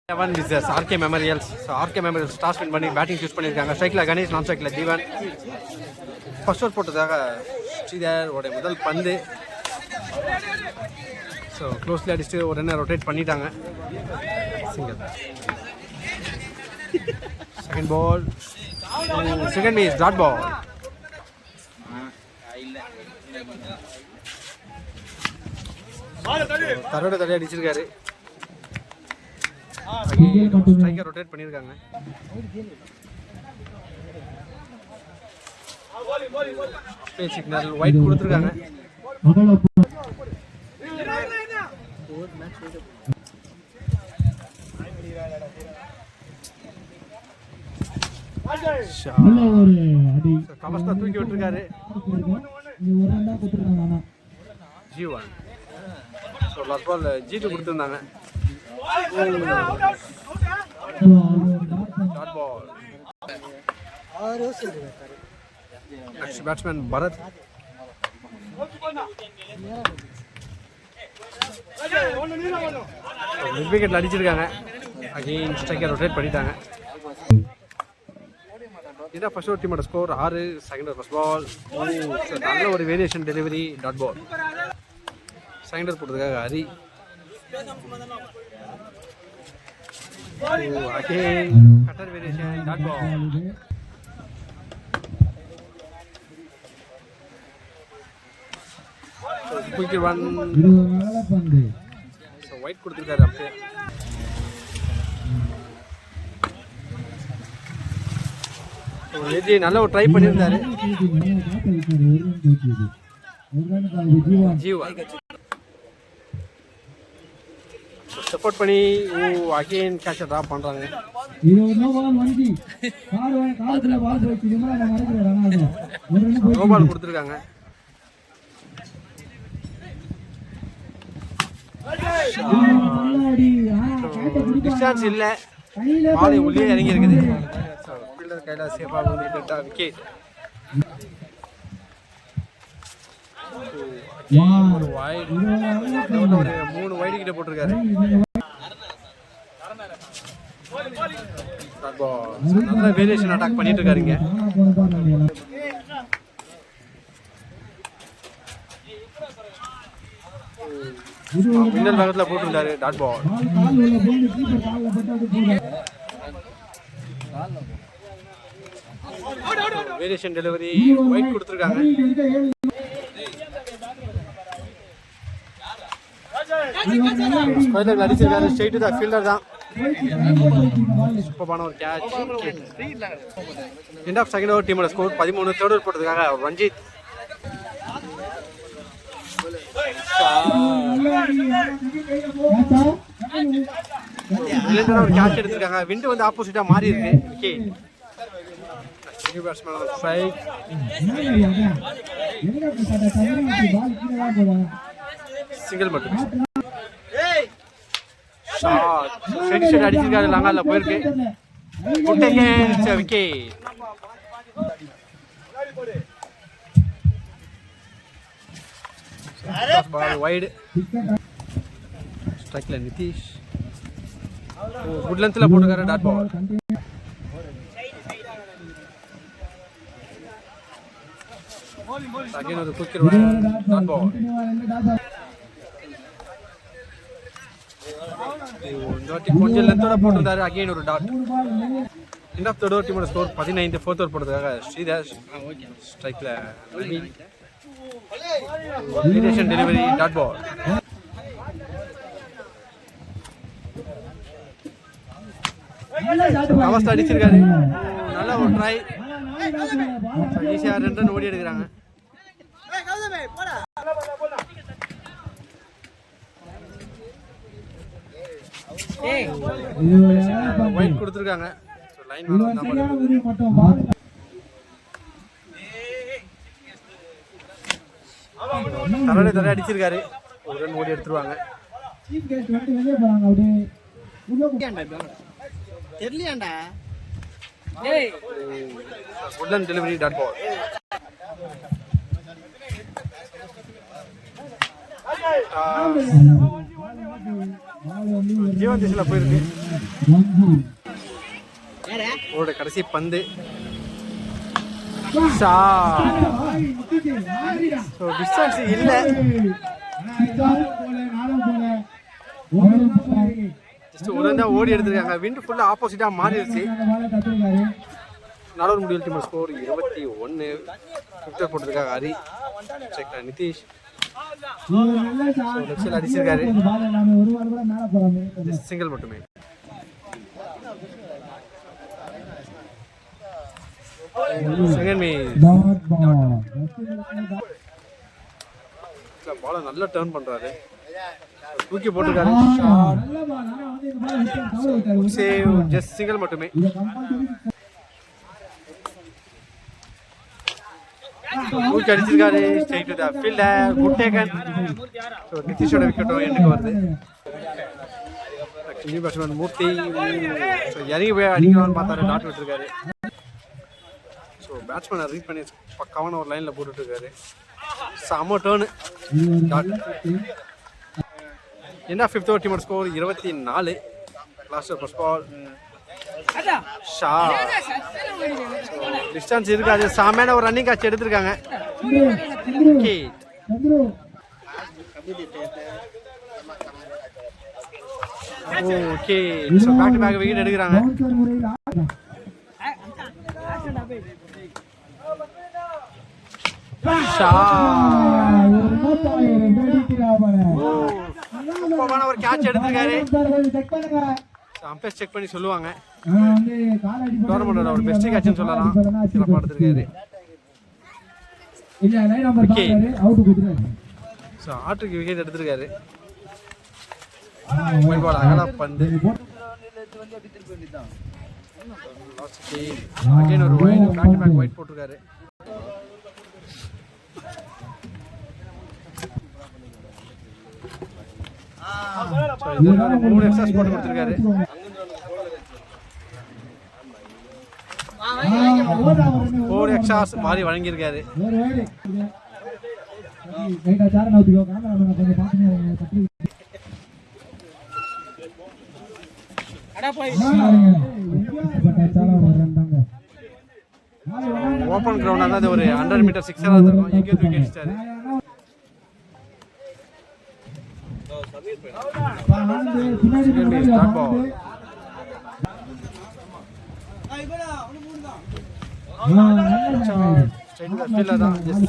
Seven is RK Memorials. So RK Memorials start spin பண்ணி batting choose பண்ணியிருக்காங்க. ஸ்ட்ரைக்கில் கணேஷ், நான் ஸ்ட்ரைக்கில் தீவன். ஃபர்ஸ்ட் ஓவர் போட்டதாக ஸ்ரீதர் உடைய முதல் பந்து. ஸோ க்ளோஸ்லி அடிச்சுட்டு ஒரு ரன்னை ரொட்டேட் பண்ணிட்டாங்க. Single. Second ball, second miss dot ball. தரோட தடை அடிச்சிருக்காரு. ஸ்ட்ரைக்கர் ரொட்டேட் பண்ணியிருக்காங்க. சிக்னல் ஒயிட் கொடுத்துருக்காங்க. கமஸ்தா தூக்கி விட்டுருக்காரு. G1. So last ball G2 கொடுத்துருந்தாங்க. Dot ball. Next batsman Bharath. Mid விக்கெட்ல அடிச்சிருக்காங்க. அகைன் ஸ்ட்ரைக்கர் ரொட்டேட் பண்ணிட்டாங்க. இதான் ஃபர்ஸ்ட் ஓவர் டீமோட score 6. Second over first ball. நல்ல ஒரு variation delivery, dot ball. Second over போட்டதுக்காக Hari. Again cutter variation, dot ball. Quick run. So wide கொடுத்துருக்காரு. அப்படியே நல்ல ஒரு ட்ரை பண்ணியிருந்தாரு. சப்போர்ட் பண்ணி அகைன் கேட்ச ட்ராப் பண்றாங்க. நோபால் கொடுத்துருக்காங்க. டிஸ்டன்ஸ் இல்ல, பாலை உள்ளே இறங்கி இருக்குது. கையில சேஃபா வந்துட்டு விக்கெட். ஒரு வைட், ஒரு 3 வைடு கிட்ட போட்டிருக்காரு. நல்ல வேரியேஷன் அட்டாக் பண்ணிட்டு இருக்காருங்க. மின்னல் வேகத்துல போட்டிருந்தாரு, dot ball. Variation delivery, wide கொடுத்துருக்காங்க. ஸ்கொயர்ல அடிச்சிருக்காரு. ஸ்ட்ரைட் டு தி ஃபீல்டர் தான். சூப்பரான ஒரு catch. End of second over டீமோட ஸ்கோர் 13. தேர்ட் ஓவர் போட்டதுக்காக ரஞ்சித். ஒரு கேட்ச் எடுத்திருக்காங்க. விண்ட் வந்து ஆப்போசிட்டா மாறி இருக்கு. விக்கெட். சிங்கிள் மட்டும். அடிச்சிருக்காரு. லாங்கால போயிருக்கு. விக்கெட். வைடு. ஸ்ட்ரைக்ல நிதிஷ். குட் லென்த்ல போட்டுக்காரு, டாட் பால். அகைன் ஒரு குயிக் ரன், டாட் பால். கொஞ்சம் லென்த்தோட போட்டிருந்தாரு. அகைன் ஒரு dot. End of third over டீமோட ஸ்கோர் 15. ஃபோர்த் ஓவர் போட்டதுக்காக ஸ்ரீதாஸ். ஸ்ட்ரைக்ல வேரியேஷன் டெலிவரி, டாட் பால். கவஸ்தா அடிச்சிருக்காரு. நல்ல ஒரு ட்ரை. ஈஸியா 2 ரன் ஓடி எடுக்கிறாங்க. ஒயிட் கொடுத்துருக்காங்க. தரை அடிச்சிருக்காரு. ஒரு ரன் ஓடி எடுத்துருவாங்க. Woodland delivery dot ball. ஜீவன் திசையில் போயிருக்கு. ஓட கடைசி பந்து டிஸ்டன்ஸ் இல்லை. ஜஸ்ட் ஒரு தான் ஓடி எடுத்துருக்காங்க. விண்ட் ஃபுல்லாக ஆப்போசிட்டாக மாறிடுச்சு. நாலூர் முடியல் டீம் ஸ்கோர் 21. ஃபிஃப்டர் போட்டிருக்காங்க ஹரி. செக்டர் நிதிஷ் லெஃப்ட் அடிச்சிருக்காரு. சிங்கிள் மட்டுமே. செகண்ட் பால நல்லா டர்ன் பண்றாரு. தூக்கி போட்டுருக்காரு. சேவ். ஜஸ்ட் சிங்கிள் மட்டுமே. தூக்கி அடிச்சிருக்காரு. Straight to the fielder. Good taken. So நிதிஷோட விக்கெட்டும் எண்டுக்கு வருது. நியூ பேட்ஸ்மேன் மூர்த்தி இறங்கி போய் அடிக்கலாம்னு பார்த்தாரு. டாட் விட்டுருக்காரு. ஸோ பேட்ஸ்மேனை ரீட் பண்ணி பக்காவான ஒரு லைனில் போட்டுட்ருக்காரு. செம்ம டேர்னு. என்ன ஃபிஃப்த் ஓவர் டீமோட score 24. Last first ball Shaw. Distance இருக்காது. செம்மையான ஒரு ரன்னிங் கேட்ச் எடுத்திருக்காங்க. Okay. So back to back wicket எடுக்கிறாங்க. சூப்பரான ஒரு கேட்ச் எடுத்திருக்காரு. அம்பையர் செக் பண்ணி சொல்லுவாங்க. டோர்னமெண்டோட ஒரு பெஸ்ட் கேட்ச்னு சொல்லலாம். சிறப்பாக எடுத்திருக்காரு. ஸோ ஆட்டுக்கு விக்கெட் எடுத்திருக்காரு. அகலா பந்து. அகைன் ஒரு wide back to back wide போட்டிருக்காரு. மூணு எக்ஸ்ட்ராஸ் போட்டு கொடுத்துருக்காரு. ஃபோர் எக்ஸ்ட்ராஸ் மாறி வழங்கியிருக்காரு. ஓப்பன் கிரவுண்ட் அது ஒரு 100 மீட்டர் சிக்ஸரா இருக்கும். எங்கேயோ தூக்கி அடிச்சாரு.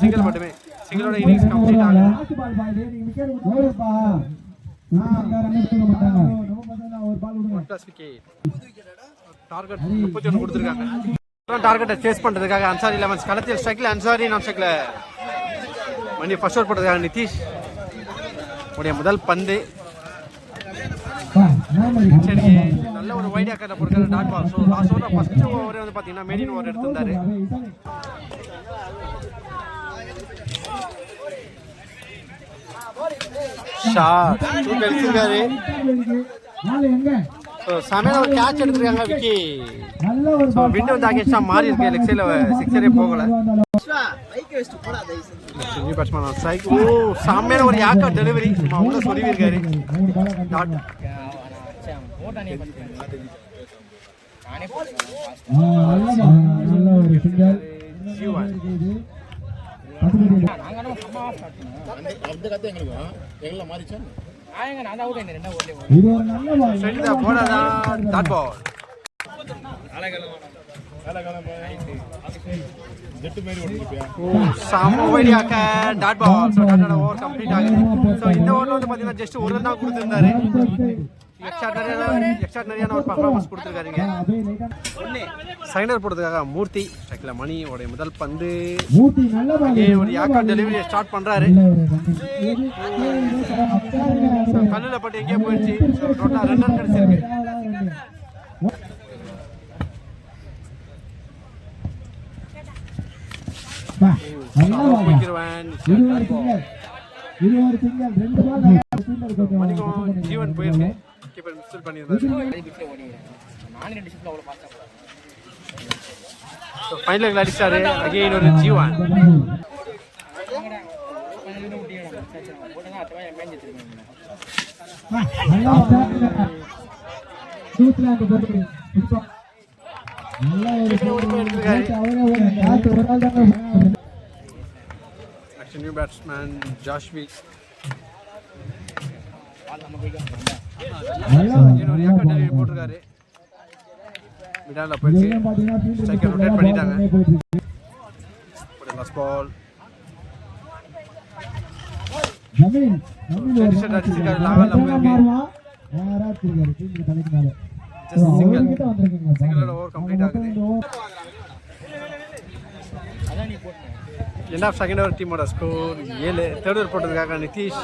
சிங்கிள் மட்டுமே. சிங்கிளோட இன்னிங்ஸ் கம்ப்ளீட் ஆகுது. டார்கெட் 31 கொடுத்துருக்காங்க. டார்கெட்டை சேஸ் பண்றதுக்காக அன்சாரி லெவன்ஸ் களத்தில் ஸ்ட்ரைக்ல அன்சாரி, நான் ஸ்ட்ரைக்ல மணி. ஃபர்ஸ்ட் ஓவர் போட்டதுக்காக நிதிஷ் உடைய முதல் பந்து. நல்ல ஒரு வைட் ஆக்கரை போட்டுருக்காரு. Dot ball. So last over first over வந்து பார்த்தீங்கன்னா மெயின் ஓவர் எடுத்திருந்தாரு. ஷாட் தூக்கி அடிச்சிருக்காரு. சமையல் ஒரு கேட்ச் எடுத்துருக்காங்க விக்கி. விண்டு வந்து அகேன்ஸ்டா மாறி இருக்கு. லெக் சைட்ல சிக்ஸரே போகல. New batsman strike. ஓ சமையல் ஒரு யாக்கா டெலிவரி உள்ள சொல்லி இருக்காரு. ஜஸ்ட் ஒரு ரன் தான் கொடுத்திருந்தாரு. எக்ஸ்ட்ராடனரியான ஒரு பர்ஃபார்மன்ஸ் கொடுத்துருக்காருங்க. சைனர் போடுறதுக்காக மூர்த்தி ஸ்ட்ரைக்ல மணி உடைய முதல் பந்து. ஒரு யாக்கா டெலிவரியை ஸ்டார்ட் பண்றாரு. கல்லுல பட்டு எங்கேயோ போயிடுச்சு. டோட்டலா 2 ரன் கிடைச்சிருக்கு. ஜீவன் போயிருக்கு. கீப்பர் மிஸ்டேக் பண்ணியிருந்தாரு. ஃபைனல் அடிச்சாரு. அகைன் ஒரு ஜீவன். நியூ பேட்ஸ்மேன் ஜாஷ்வி போட்டிருக்காரு. மிடால போயிடுச்சு. ஸ்ட்ரைக்கர் ரொட்டேட் பண்ணிட்டாங்க. லாஸ்ட் பால் அடிச்சிருக்காரு. லாவல் சிங்கிள் ஓவர் கம்ப்ளீட் ஆகுது. எண்ட் ஆஃப் செகண்ட் ஓவர் டீமோட ஸ்கோர் 7. தேர்ட் ஓவர் போட்டதுக்காக நிதிஷ்.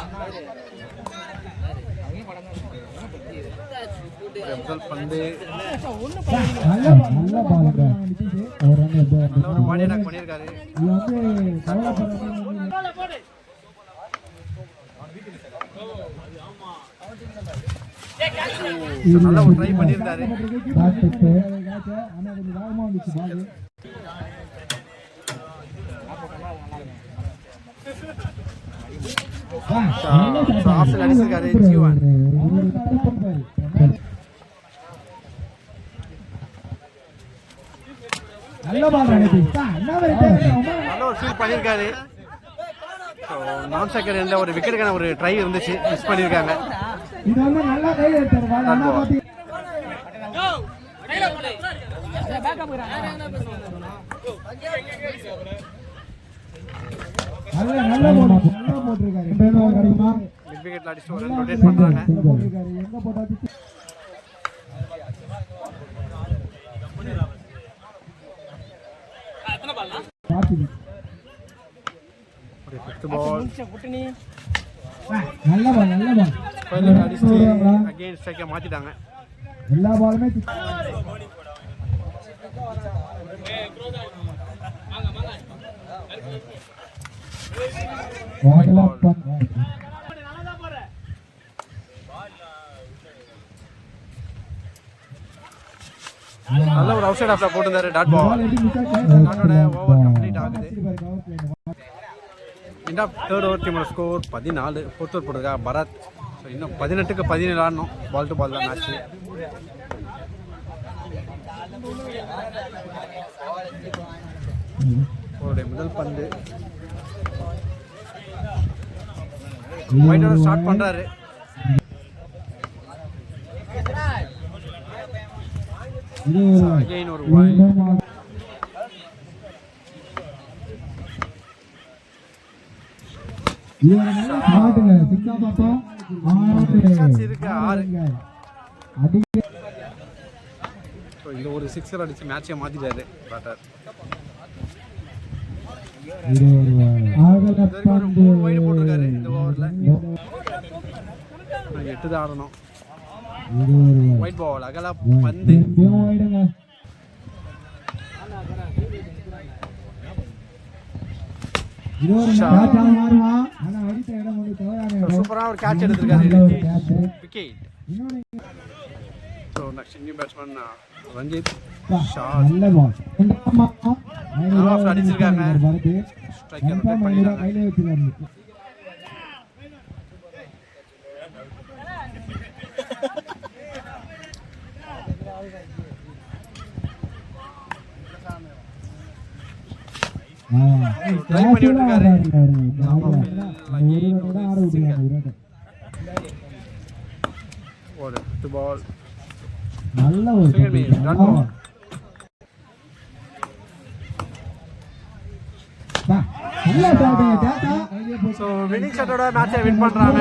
முதல் பந்து நல்ல ஒரு பாடி அட்டாக் பண்ணியிருக்காரு. நல்ல ஒரு ட்ரை பண்ணியிருந்தாரு. ஆப்ஷன் அடிச்சிருக்காரு ஜீவன். நல்ல ஒரு ஃபீல் பண்ணியிருக்காரு. நான் ஸ்ட்ரைக்கர் எந்த ஒரு விக்கெட்டுக்கான ஒரு ட்ரை இருந்துச்சு, மிஸ் பண்ணியிருக்காங்க. மிட் விக்கெட்ல அடிச்சு ஒரு ரன் ரொட்டேட் பண்றாங்க. மாத்திட்டாங்க. எல்லா பாலுமே நல்ல ஒரு அவுட் சைட் ஆஃப்ல போட்டுருந்தாரு. Dot ball. ஓவர் கம்ப்ளீட் ஆகுது. இந்த தேர்ட் ஓவர் டீமோட ஸ்கோர் 14. ஃபோர்த் ஓவர் போட்டிருக்கா பரத். ஸோ இன்னும் 18க்கு 17 ஆடணும். பால் டு பால் தான் மேட்ச். அவருடைய முதல் பந்து வைடோட ஸ்டார்ட் பண்றாரு. அகைன் ஒரு வைட். இந்த ஒரு சிக்ஸர் அடிச்சு மேட்சை மாத்திட்டாரு பேட்டர். வைடு போட்டிருக்காரு இந்த ஓவர்ல. 8 தான் ஆடணும். ஒயிட் பால் அகலா பந்து. சூப்பரா ஒரு கேட்ச் எடுத்திருக்காரு. Wicket. So next new batsman Ranjith. அடிச்சிருக்காங்க. ஸ்ட்ரைக்கர் ரொட்டேட் பண்ணிட்டாங்க. ட்ரை பண்ணி விட்டுருக்காரு. ஒரு பால் நல்ல ஒரு டாட் பால். ஸோ வின்னிங் ஷாட்டோட மேட்சை வின் பண்றாங்க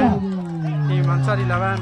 டீம் அன்சாரி 11.